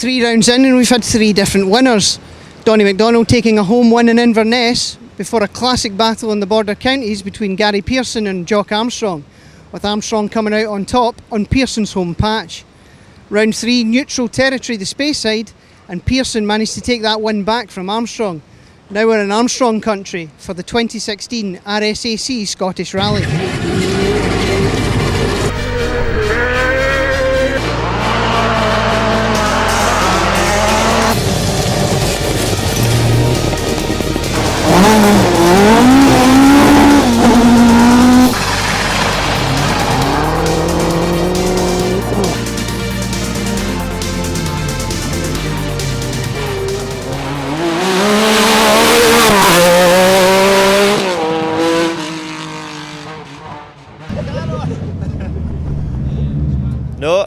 3 rounds in and we've had 3 different winners. Donny McDonald taking a home win in Inverness before a classic battle in the border counties between Gary Pearson and Jock Armstrong, with Armstrong coming out on top on Pearson's home patch. Round 3, neutral territory the Speyside, and Pearson managed to take that win back from Armstrong. Now we're in Armstrong country for the 2016 RSAC Scottish Rally.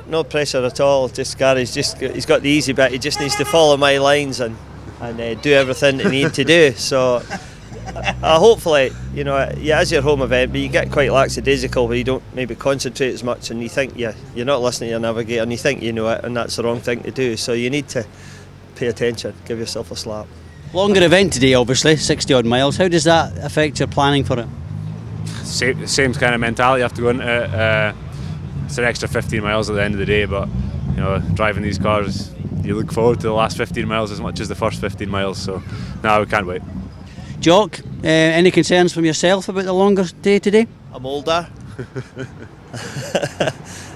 No pressure at all. Just Gary's he's got the easy bit. He just needs to follow my lines and do everything he needs to do. So hopefully, yeah, it's your home event, but you get quite lackadaisical where you don't maybe concentrate as much, and you think you're not listening to your navigator, and you think you know it, and that's the wrong thing to do. So you need to pay attention, give yourself a slap. Longer event today, obviously, 60 odd miles. How does that affect your planning for it? Same kind of mentality you have to go into it. It's an extra 15 miles at the end of the day, but driving these cars, you look forward to the last 15 miles as much as the first 15 miles, so no, we can't wait. Jock, any concerns from yourself about the longer day today? I'm older.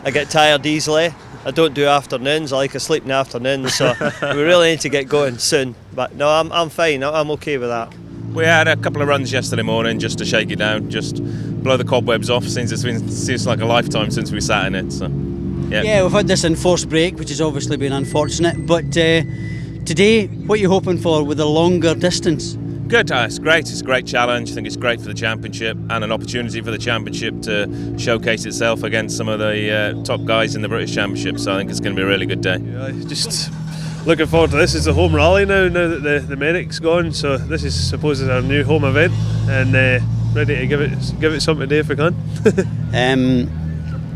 I get tired easily. I don't do afternoons. I like to sleep in the afternoons, so we really need to get going soon. But no, I'm fine. I'm okay with that. We had a couple of runs yesterday morning just to shake it down, just blow the cobwebs off, since seems like a lifetime since we sat in it. So yeah, we've had this enforced break, which has obviously been unfortunate, but today, what are you hoping for with a longer distance? Good, it's great. It's a great challenge. I think it's great for the championship and an opportunity for the championship to showcase itself against some of the top guys in the British Championship, so I think it's going to be a really good day. Yeah, just looking forward to this. It's the home rally now that the Merrick's gone, so this is supposed our new home event, and ready to give it something today if we can.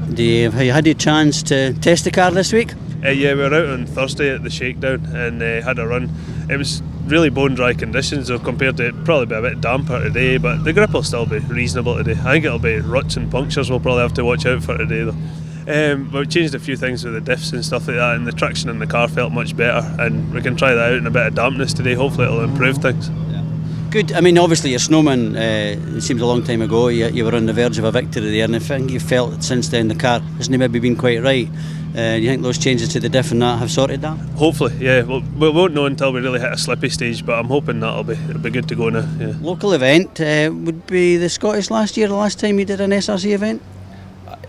Have you had a chance to test the car this week? Yeah, we were out on Thursday at the shakedown and had a run. It was really bone dry conditions, so compared to it, probably be a bit damper today, but the grip will still be reasonable today. I think it'll be ruts and punctures we'll probably have to watch out for today though. But we changed a few things with the diffs and stuff like that, and the traction in the car felt much better, and we can try that out in a bit of dampness today. Hopefully it'll improve things. Good. I mean, obviously you're snowman. It seems a long time ago you were on the verge of a victory there, and I think you felt that since then the car hasn't maybe been quite right. Do you think those changes to the diff and that have sorted that? Hopefully, yeah. We won't know until we really hit a slippy stage, but I'm hoping it'll be good to go now. Yeah. Local event would be the Scottish last year, the last time you did an SRC event?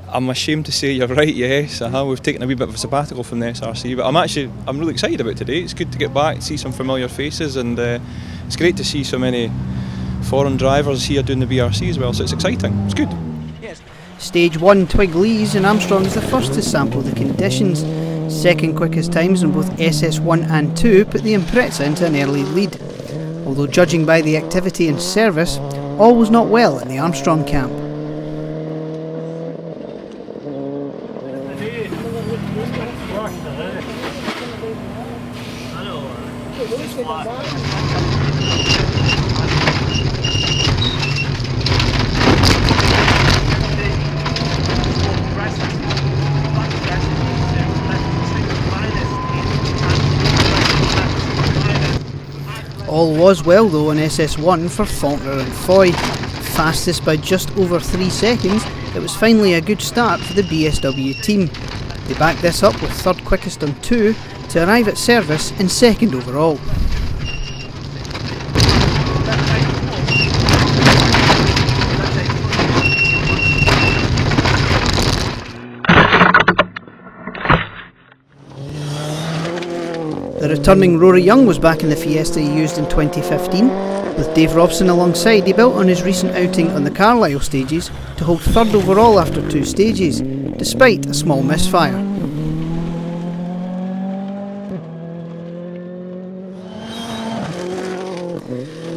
I'm ashamed to say you're right, yes. We've taken a wee bit of a sabbatical from the SRC, but I'm really excited about today. It's good to get back, see some familiar faces, and it's great to see so many foreign drivers here doing the BRC as well, so it's exciting, it's good. Yes. Stage 1 Twig Lees and Armstrong is the first to sample the conditions. Second quickest times on both SS1 and 2 put the Impreza into an early lead. Although judging by the activity and service, all was not well in the Armstrong camp. All was well though on SS1 for Faulkner and Foy. Fastest by just over 3 seconds, it was finally a good start for the BSW team. They backed this up with third quickest on 2 to arrive at service in second overall. The returning Rory Young was back in the Fiesta he used in 2015. With Dave Robson alongside, he built on his recent outing on the Carlisle stages to hold third overall after 2 stages, despite a small misfire.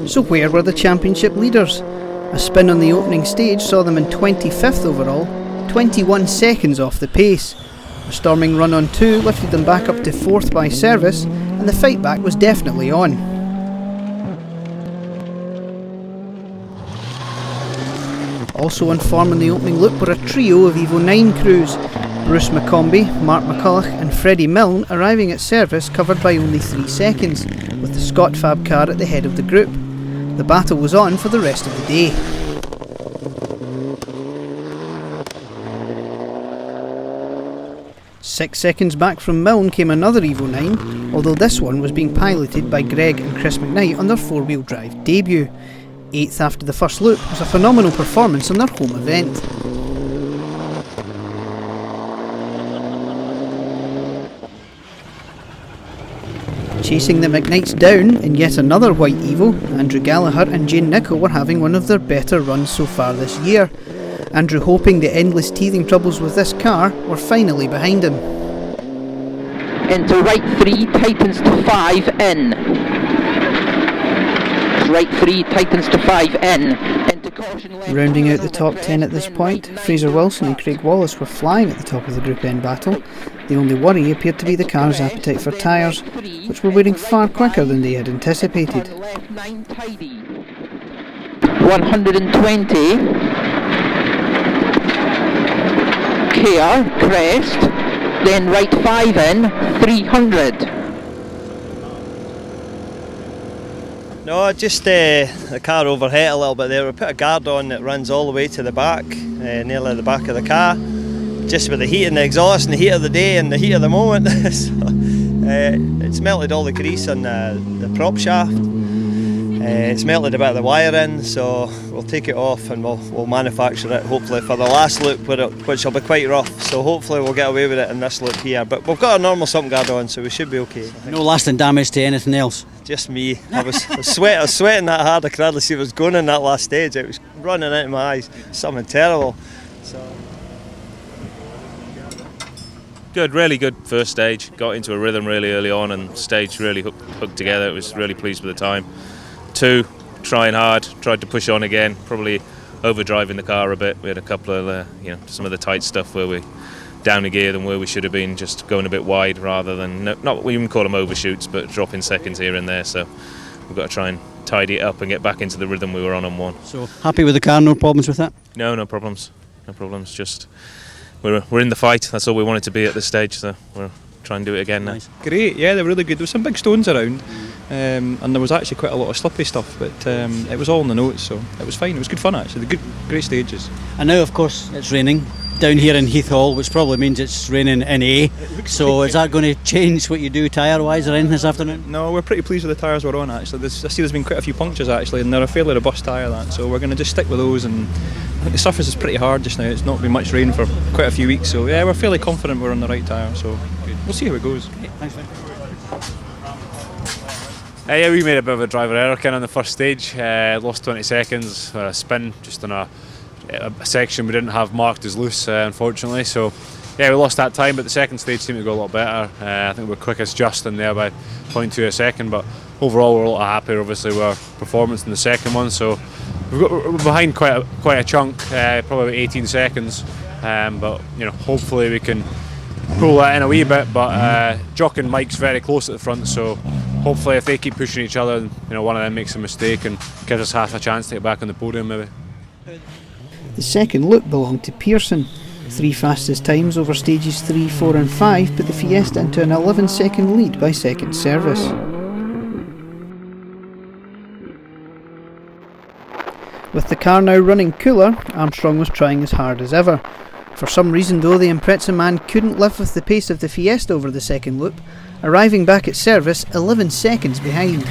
So where were the championship leaders? A spin on the opening stage saw them in 25th overall, 21 seconds off the pace. A storming run on 2 lifted them back up to 4th by service, and the fight back was definitely on. Also on form in the opening loop were a trio of Evo 9 crews, Bruce McCombie, Mark McCulloch and Freddie Milne arriving at service covered by only 3 seconds, with the Scott Fab car at the head of the group. The battle was on for the rest of the day. Six seconds back from Milne came another Evo 9, although this one was being piloted by Greg and Chris McKnight on their 4-wheel drive debut. 8th after the first loop was a phenomenal performance on their home event. Chasing the McKnights down in yet another white Evo, Andrew Gallagher and Jane Nichol were having one of their better runs so far this year. Andrew hoping the endless teething troubles with this car were finally behind him. Into right 3, tightens to 5 in. Right 3, tightens to 5 in. Into caution left. Rounding out the top 10 at this point, Fraser Wilson and Craig Wallace were flying at the top of the group end battle. The only worry appeared to be the car's appetite for tyres, which were wearing far quicker than they had anticipated. 120. Care, crest, then right 5 in, 300. No, just the car overheat a little bit there. We put a guard on that runs all the way to the back, nearly the back of the car, just with the heat in the exhaust and the heat of the day and the heat of the moment. So, it's melted all the grease on the prop shaft. It's melted a bit of the wiring, so we'll take it off and we'll manufacture it hopefully for the last loop, which will be quite rough. So hopefully we'll get away with it in this loop here. But we've got a normal sump guard on, so we should be okay. No lasting damage to anything else? Just me. I was sweating that hard. I could hardly see what was going in that last stage. It was running out of my eyes. Something terrible. So. Good, really good first stage. Got into a rhythm really early on and stage really hooked together. It was really pleased with the time. 2, trying hard, tried to push on again, probably overdriving the car a bit. We had a couple of, some of the tight stuff where we down a gear than where we should have been, just going a bit wide rather than, not we even call them overshoots, but dropping seconds here and there. So we've got to try and tidy it up and get back into the rhythm we were on 1. So happy with the car, no problems with that? No problems. Just we're in the fight. That's all we wanted to be at this stage. So we're trying to do it again now. Nice. Great, yeah, they were really good. There were some big stones around, and there was actually quite a lot of slippy stuff, but it was all in the notes, so it was fine. It was good fun actually. Great stages. And now, of course, it's raining down here in Heath Hall, which probably means it's raining in A. So is that going to change what you do tyre-wise or anything this afternoon? No, we're pretty pleased with the tyres we're on actually. I see there's been quite a few punctures actually, and they're a fairly robust tyre, so we're going to just stick with those. And I think the surface is pretty hard just now. It's not been much rain for quite a few weeks, so yeah, we're fairly confident we're on the right tyre. So we'll see how it goes. Okay, thanks, mate. Yeah, we made a bit of a driver error kind of on the first stage. Lost 20 seconds for a spin just on a section we didn't have marked as loose, unfortunately. So yeah, we lost that time, but the second stage seemed to go a lot better. I think we're quickest just in there by 0.2 a second, but overall we're a lot happier obviously with our performance in the second one. So we're behind quite a chunk, probably 18 seconds, but hopefully we can pull that in a wee bit. But Jock and Mike's very close at the front, so hopefully if they keep pushing each other, one of them makes a mistake and gives us half a chance to get back on the podium maybe. The second loop belonged to Pearson. 3 fastest times over stages 3, 4 and 5 put the Fiesta into an 11-second lead by second service. With the car now running cooler, Armstrong was trying as hard as ever. For some reason though, the Impreza man couldn't live with the pace of the Fiesta over the second loop, arriving back at service 11 seconds behind.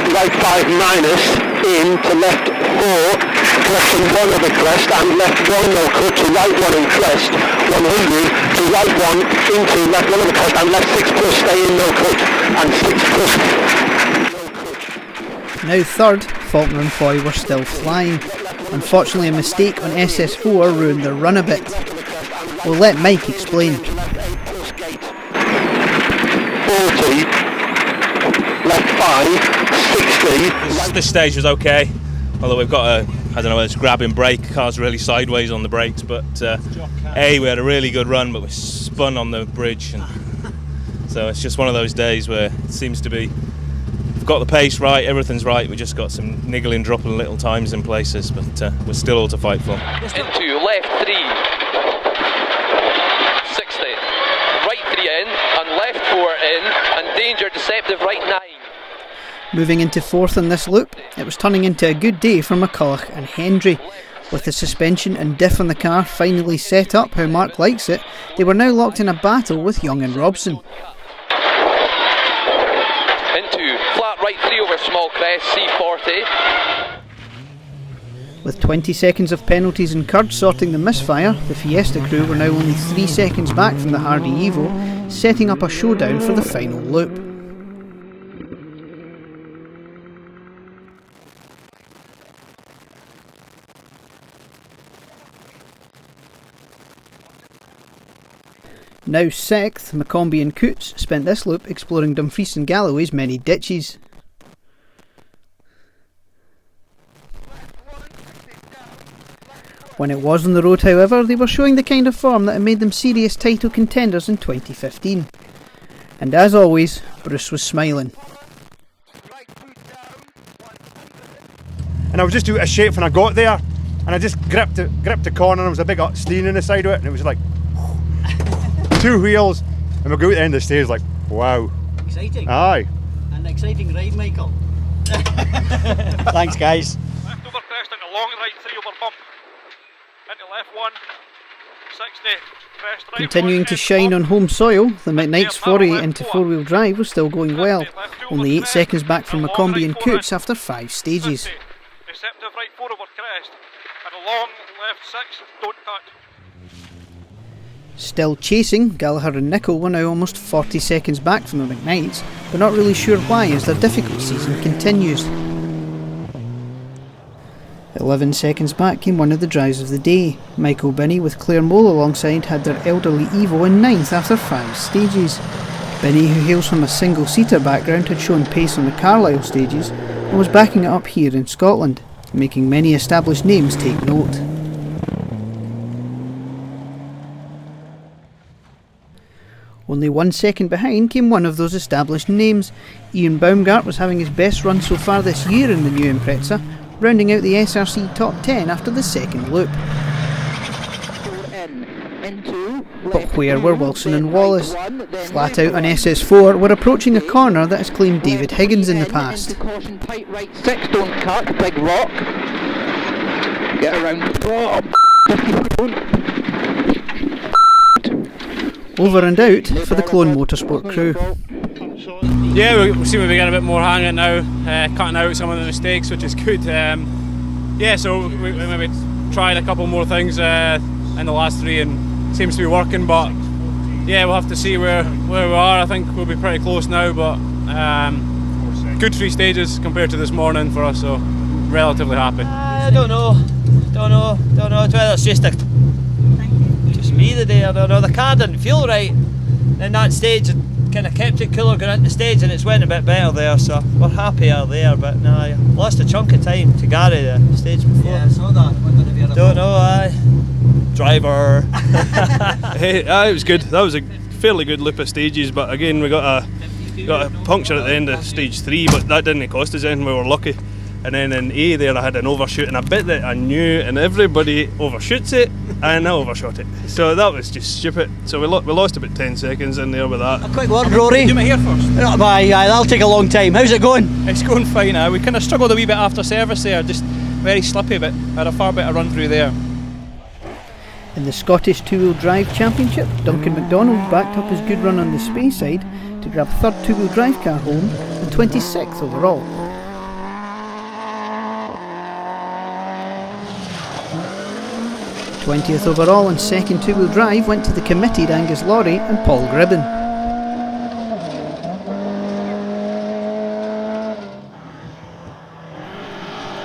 Right 5 minus, in to left 4, correction 1 of the crest, and left 1 no cut to right 1 in crest, 100 to right 1 into left 1 of the crest, and left 6 plus stay in no cut, and 6 plus. Now third, Faulkner and Foy were still flying. Unfortunately, a mistake on SS4 ruined their run a bit. We'll let Mike explain. 40, left 5, 60. This stage was okay, although we've got I don't know, it's grabbing brake, car's really sideways on the brakes, but we had a really good run, but we spun on the bridge, and so it's just one of those days where it seems to be, we've got the pace right, everything's right, we just got some niggling, dropping little times in places, but we're still all to fight for. Into left 3, 60, right 3 in, and left 4 in, and danger deceptive right 9. Moving into fourth in this loop, it was turning into a good day for McCulloch and Hendry. With the suspension and diff on the car finally set up how Mark likes it, they were now locked in a battle with Young and Robson. Into flat right 3 over small crest, C40. With 20 seconds of penalties incurred sorting the misfire, the Fiesta crew were now only 3 seconds back from the Hardy Evo, setting up a showdown for the final loop. Now sixth, McCombie and Coots spent this loop exploring Dumfries and Galloway's many ditches. When it was on the road, however, they were showing the kind of form that had made them serious title contenders in 2015. And as always, Bruce was smiling. And I was just out of shape when I got there, and I just gripped the corner, and there was a big steam in the side of it, and it was like 2 wheels, and we go at the end of the stage like, wow. Exciting. Aye. An exciting ride, Michael. Thanks, guys. Left over crest into long right 3 over bump. Into left 1, 60, crest right. Continuing to shine on home soil, the McKnight's foray into four-wheel drive was still going well, only 8 seconds back from McCombie and Coots after 5 stages. Deceptive right 4 over crest, and a long left 6, don't cut. Still chasing, Gallagher and Nicol were now almost 40 seconds back from the McKnights, but not really sure why as their difficult season continues. 11 seconds back came one of the drives of the day. Michael Binney with Claire Mole alongside had their elderly Evo in 9th after 5 stages. Binney, who hails from a single-seater background, had shown pace on the Carlisle stages and was backing it up here in Scotland, making many established names take note. Only 1 second behind came one of those established names. Ian Baumgart was having his best run so far this year in the new Impreza, rounding out the SRC top 10 after the second loop. But where were Wilson and Wallace? Flat out on SS4, we're approaching a corner that has claimed David Higgins in the past. Right 6, don't cut, big rock. Get around. Over and out for the Clone Motorsport crew. Yeah, we seem to be getting a bit more hanging now, cutting out some of the mistakes, which is good. So we maybe tried a couple more things in the last 3 and seems to be working, but yeah, we'll have to see where we are. I think we'll be pretty close now, but good 3 stages compared to this morning for us, so relatively happy. I don't know. It's whether it's just me today, I don't know. The car didn't feel right in that stage. It kind of kept it cooler going into the stage, and it's went a bit better there, so we're happier there. But no, I lost a chunk of time to Gary the stage before. Yeah, I saw that. Don't know, driver. It was good. That was a fairly good loop of stages, but again we got a puncture at the end of stage 3, but that didn't cost us anything. We were lucky. And then in A there I had an overshoot, and a bit that I knew, and everybody overshoots it, and I overshot it. So that was just stupid. So we lost about 10 seconds in there with that. A quick word, Rory. Do my hair first. Aye, that'll take a long time. How's it going? It's going fine. We kind of struggled a wee bit after service there, just very slippy, but had a far better run through there. In the Scottish Two-Wheel Drive Championship, Duncan MacDonald backed up his good run on the Speyside to grab 3rd two-wheel drive car home and 26th overall. 20th overall and 2nd two-wheel drive went to the committed Angus Laurie and Paul Gribben.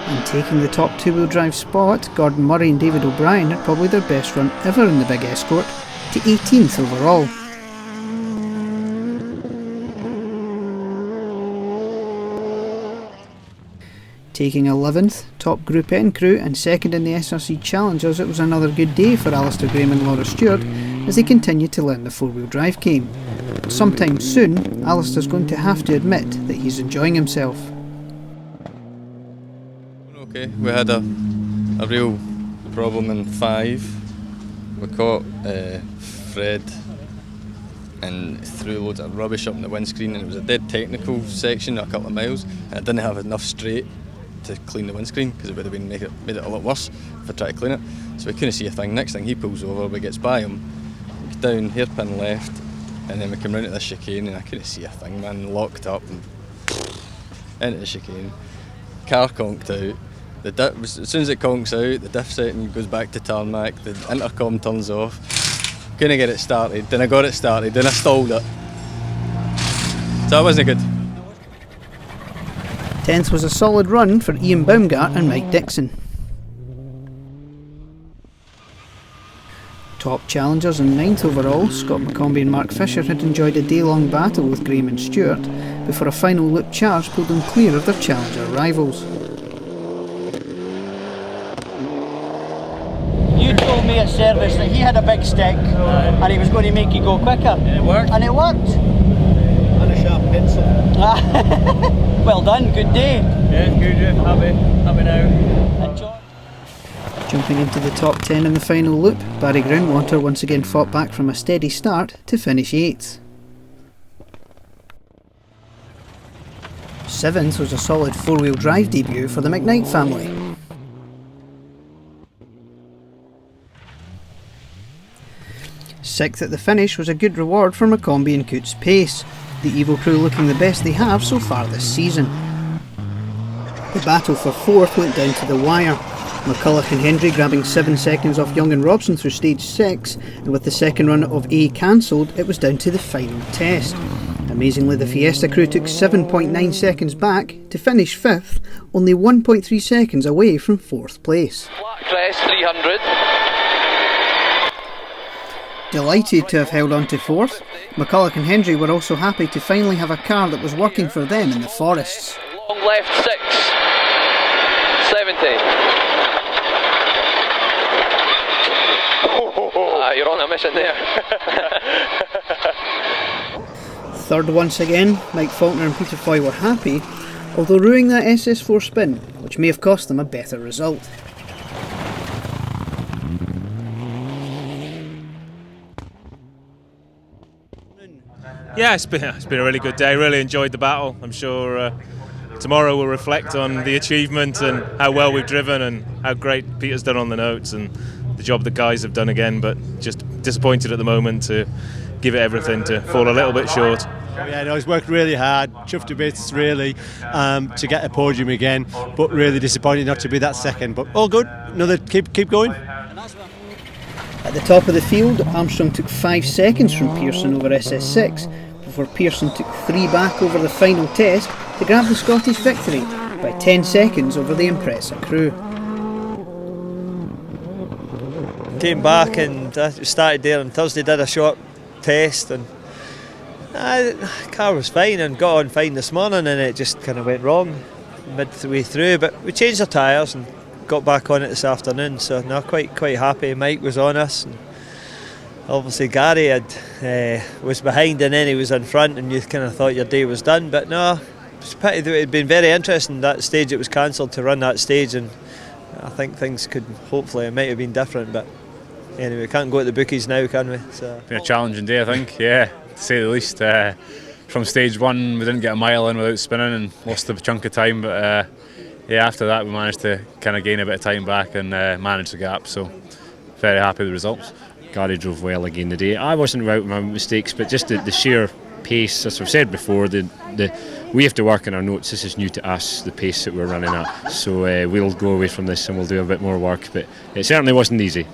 And taking the top two-wheel drive spot, Gordon Murray and David O'Brien had probably their best run ever in the Big Escort, to 18th overall. Taking 11th, top Group N crew and second in the SRC Challengers, it was another good day for Alistair Graham and Laura Stewart as they continued to learn the four-wheel drive game. But sometime soon, Alistair's going to have to admit that he's enjoying himself. Okay, we had a real problem in 5. We caught Fred and threw loads of rubbish up in the windscreen, and it was a dead technical section, a couple of miles, and I didn't have enough straight to clean the windscreen because it would have been made it a lot worse if I tried to clean it. So we couldn't see a thing. Next thing, he pulls over, we gets by him, we get down hairpin left, and then we come round to this chicane, and I couldn't see a thing, man. Locked up and into the chicane. Car conked out. As soon as it conks out, the diff setting goes back to tarmac, the intercom turns off. Couldn't get it started, then I got it started, then I stalled it. So it wasn't good. 10th was a solid run for Ian Baumgart and Mike Dixon. Top challengers and 9th overall, Scott McCombie and Mark Fisher had enjoyed a day-long battle with Graham and Stewart before a final loop charge pulled them clear of their challenger rivals. You told me at service that he had a big stick and he was going to make you go quicker. And it worked. And it worked. And a sharp pencil. Well done, good day. Yeah, good, yeah. Happy now. Enjoy. Jumping into the top 10 in the final loop, Barry Groundwater once again fought back from a steady start to finish 8th. 7th was a solid four-wheel drive debut for the McKnight family. 6th at the finish was a good reward for McCombie and Coote's pace, the Evo crew looking the best they have so far this season. The battle for 4th went down to the wire, McCulloch and Hendry grabbing 7 seconds off Young and Robson through stage 6, and with the second run of A cancelled, it was down to the final test. Amazingly, the Fiesta crew took 7.9 seconds back to finish 5th, only 1.3 seconds away from 4th place. Flat crest 300. Delighted to have held on to 4th, McCulloch and Hendry were also happy to finally have a car that was working for them in the forests. Long left 6. 70. You're on a mission there. 3rd once again, Mike Faulkner and Peter Foy were happy, although ruining that SS4 spin, which may have cost them a better result. Yeah, it's been a really good day. Really enjoyed the battle. I'm sure tomorrow we'll reflect on the achievement and how well we've driven and how great Peter's done on the notes and the job the guys have done again. But just disappointed at the moment to give it everything to fall a little bit short. Yeah, no, he's worked really hard, chuffed to bits really, to get a podium again, but really disappointed not to be that second. But all good. Another keep going. At the top of the field, Armstrong took 5 seconds from Pearson over SS6, before Pearson took 3 back over the final test to grab the Scottish victory by 10 seconds over the Impreza crew. Came back and started there on Thursday, did a short test, and the car was fine and got on fine this morning, and it just kind of went wrong midway through, but we changed our tyres and got back on it this afternoon, so no, quite happy. Mike was on us, and obviously Gary was behind and then he was in front, and you kind of thought your day was done, but no, it's a pity that it had been very interesting that stage. It was cancelled to run that stage, and I think things could, hopefully it might have been different, but anyway, we can't go at the bookies now, can we? So Been a challenging day, I think, yeah, to say the least. From stage 1 we didn't get a mile in without spinning and lost a chunk of time, but yeah, after that we managed to kind of gain a bit of time back and manage the gap, so very happy with the results. Gary drove well again today. I wasn't out with my mistakes, but just the sheer pace, as I've said before, we have to work on our notes. This is new to us, the pace that we're running at, so we'll go away from this and we'll do a bit more work, but it certainly wasn't easy.